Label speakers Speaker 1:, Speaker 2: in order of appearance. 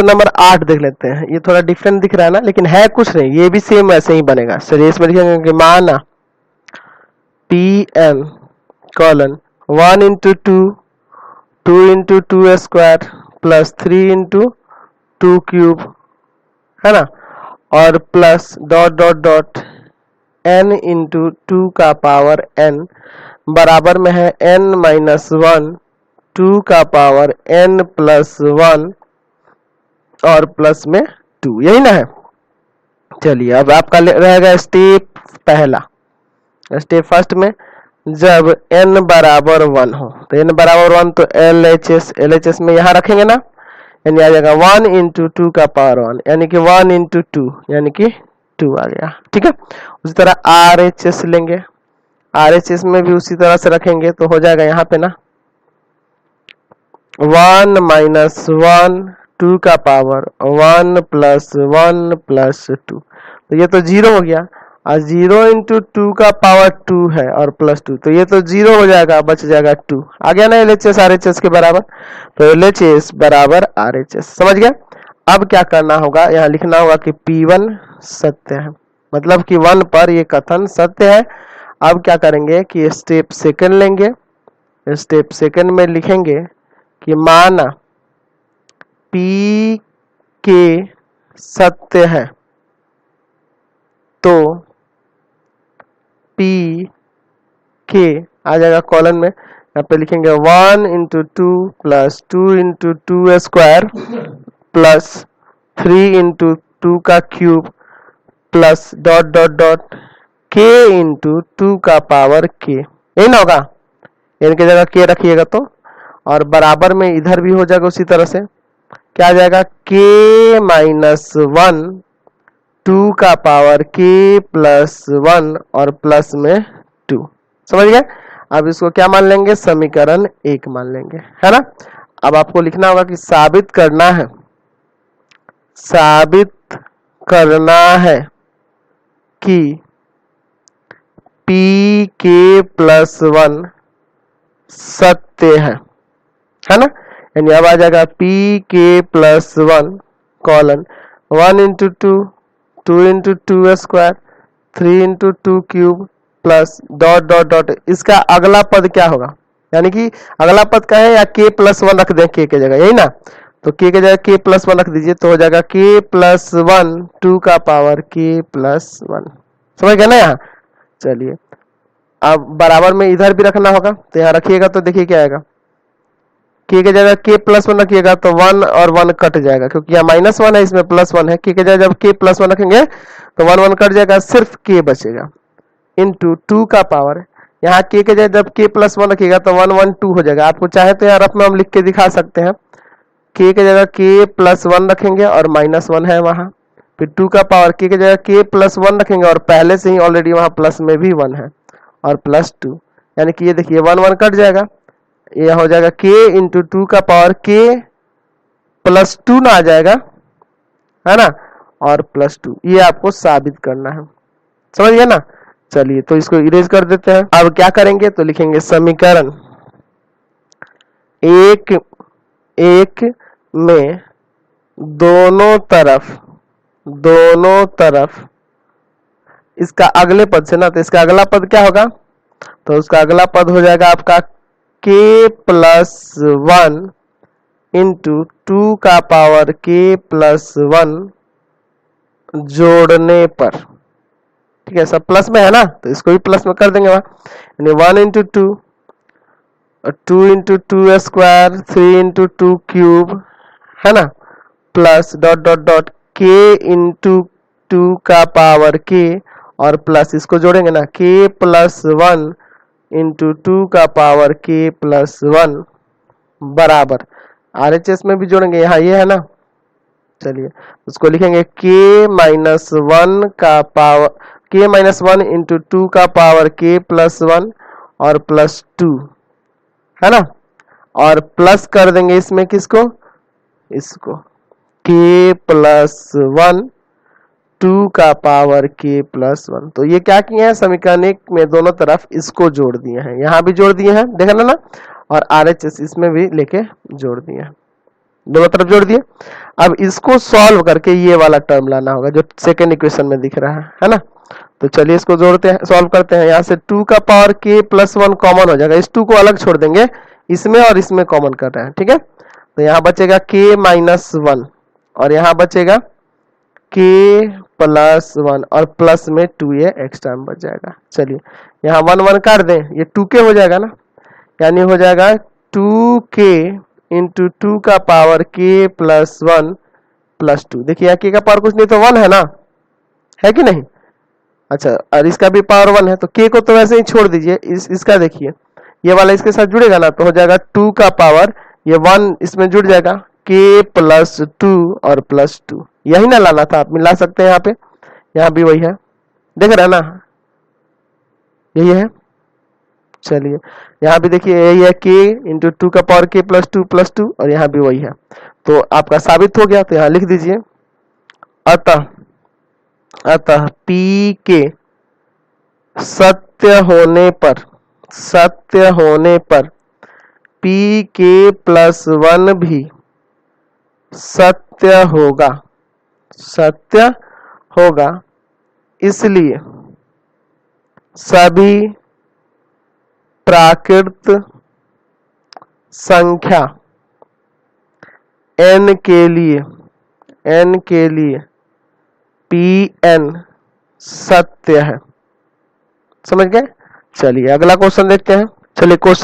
Speaker 1: Question number 8 देख लेते हैं। ये थोड़ा डिफरेंट दिख रहा है ना, लेकिन है कुछ नहीं, ये भी सेम वैसे ही बनेगा। चलिए इसमें लिखेंगे कि माना Pn colon 1 into 2 into 2 square plus 3 into 2 cube, है ना, और plus dot dot dot n into 2 का पावर n बराबर में है n माइनस 1 2 का पावर n प्लस 1 और प्लस में 2, यही ना है। चलिए अब आपका रहेगा स्टेप पहला। स्टेप फर्स्ट में जब n बराबर 1 हो तो n बराबर 1 तो LHS में यहाँ रखेंगे ना, यानी आ जाएगा 1 इंटू 2 का पावर 1 यानी कि 1 इंटू 2 यानी कि 2 आ गया। ठीक है, उसी तरह RHS लेंगे, RHS में भी उसी तरह से रखेंगे तो हो जाएगा यहाँ पे ना 1 माइनस 1 2 का पावर 1 प्लस 1 प्लस 2, तो ये तो 0 हो गया, और 0 इंटू 2 का पावर 2 है और प्लस 2, तो ये तो 0 हो जाएगा, बच जाएगा 2, आ गया ना LHS RHS के बराबर। तो LHS बराबर RHS, समझ गया। अब क्या करना होगा, यहाँ लिखना होगा कि P1 सत्य है, मतलब कि 1 पर ये कथन सत्य है। अब क्या करेंगे कि स्टेप सेकंड लेंगे, स्टेप सेकंड में लिखेंगे कि माना P के सत्य है तो P के आ जाएगा कॉलन में, यहाँ पे लिखेंगे 1 into 2 plus 2 into 2 square plus 3 into 2 का cube plus dot dot dot k into 2 का पावर k, यही ना होगा, इनकी जगह k रखिएगा तो, और बराबर में इधर भी हो जाएगा उसी तरह से, क्या आ जाएगा k माइनस 1 2 का पावर k प्लस 1 और प्लस में 2, समझ गए। अब इसको क्या मान लेंगे, समीकरण 1 मान लेंगे, है ना। अब आपको लिखना होगा कि साबित करना है, साबित करना है कि P के प्लस 1 सत्य है ना, यानी अब आ जाएगा P के plus 1 colon 1 into 2 2 into 2 square 3 into 2 cube plus dot dot dot, इसका अगला पद क्या होगा, यानी कि अगला पद का है या k प्लस 1 रख दें k के जगह, यही ना, तो k के जगह k प्लस 1 रख दीजिए तो हो जाएगा k प्लस 1 2 का पावर k प्लस 1, समझ गए ना यहाँ। चलिए अब बराबर में इधर भी रखना होगा, तो यहाँ रखिएगा तो देखिए क्या आएगा, k के जगह k प्लस 1 रखिएगा तो 1 और 1 कट जाएगा, क्योंकि यहाँ माइनस 1 है इसमें प्लस 1 है, k के जगह जब k प्लस 1 रखेंगे तो 1 1 कट जाएगा, सिर्फ k बचेगा इंटू 2 का पावर, यहाँ k के जगह जब k प्लस 1 रखिएगा तो 1 1 2 हो जाएगा। आपको चाहे तो यहाँ रफ में हम लिख के दिखा सकते हैं, k के जगह k प्लस 1 रखेंगे और माइनस 1 है वहां, फिर 2 का पावर k के जगह k प्लस 1 रखेंगे और पहले से ही ऑलरेडी वहां प्लस में भी 1 है और प्लस 2, यानी कि ये देखिए 1 1 कट जाएगा, ये हो जाएगा k इंटू 2 का पावर k प्लस 2 ना आ जाएगा, है ना, और प्लस 2, ये आपको साबित करना है, समझ गए ना। चलिए तो इसको इरेज कर देते हैं। अब क्या करेंगे तो लिखेंगे समीकरण 1 में दोनों तरफ इसका अगले पद से ना, तो इसका अगला पद क्या होगा, तो उसका अगला पद हो जाएगा आपका k प्लस 1 इंटू 2 का पावर k प्लस 1 जोड़ने पर, ठीक है, सब प्लस में है ना, तो इसको भी प्लस में कर देंगे वहां, यानी 1 into 2 2 into 2 square 3 into 2 cube, है ना, plus dot dot dot k into 2 का पावर k और प्लस इसको जोड़ेंगे ना k प्लस 1 इंटू 2 का पावर k प्लस 1 बराबर, RHS में भी जोड़ेंगे, यहाँ ये है ना, चलिए उसको लिखेंगे k माइनस 1 का पावर k माइनस 1 इंटू 2 का पावर k प्लस 1 और प्लस 2, है ना, और प्लस कर देंगे इसमें किसको, इसको k प्लस 1 2 का पावर k प्लस 1, तो ये क्या किए हैं, समीकरण 1 में दोनों तरफ इसको जोड़ दिए हैं, यहाँ भी जोड़ दिए हैं देखना ना, और RHS इसमें भी लेके जोड़ दिए हैं। दोनों तरफ जोड़ दिए। अब इसको सॉल्व करके ये वाला टर्म लाना होगा जो सेकेंड इक्वेशन में दिख रहा है ना। तो चलिए इसको जोड़ते हैं, सॉल्व करते हैं। यहाँ से 2 का पावर k प्लस 1 कॉमन हो जाएगा, इस 2 को अलग छोड़ देंगे, इसमें और इसमें कॉमन कर रहे हैं, ठीक है। तो यहाँ बचेगा k माइनस 1 और यहाँ बचेगा k प्लस 1 और प्लस में 2a एक्स्ट्रा में बच जाएगा। चलिए यहाँ 1 1 काट दें, ये 2k हो जाएगा ना, यानी हो जाएगा 2k इंटू 2 का पावर k प्लस 1 प्लस 2। देखिए यहाँ k का पावर कुछ नहीं तो 1 है ना, है कि नहीं। अच्छा, और इसका भी पावर 1 है, तो k को तो वैसे ही छोड़ दीजिए। इसका देखिए ये वाला इसके साथ जुड़ेगा ना, तो हो जाएगा 2 का पावर ये 1 इसमें जुड़ जाएगा k प्लस 2 और प्लस 2। यही ना लाना था, आप मिला सकते हैं यहाँ पे, यहाँ भी वही है, देख रहे हैं ना, यही है। चलिए यहाँ भी देखिए यही है k इंटू 2 का पावर k प्लस 2 और यहाँ भी वही है। तो आपका साबित हो गया, तो यहाँ लिख दीजिए अतः p के सत्य होने पर p के प्लस 1 भी सत्य होगा, इसलिए सभी प्राकृत संख्या n के लिए Pn सत्य है। समझ गए। चलिए अगला क्वेश्चन देखते हैं। चलिए क्वेश्चन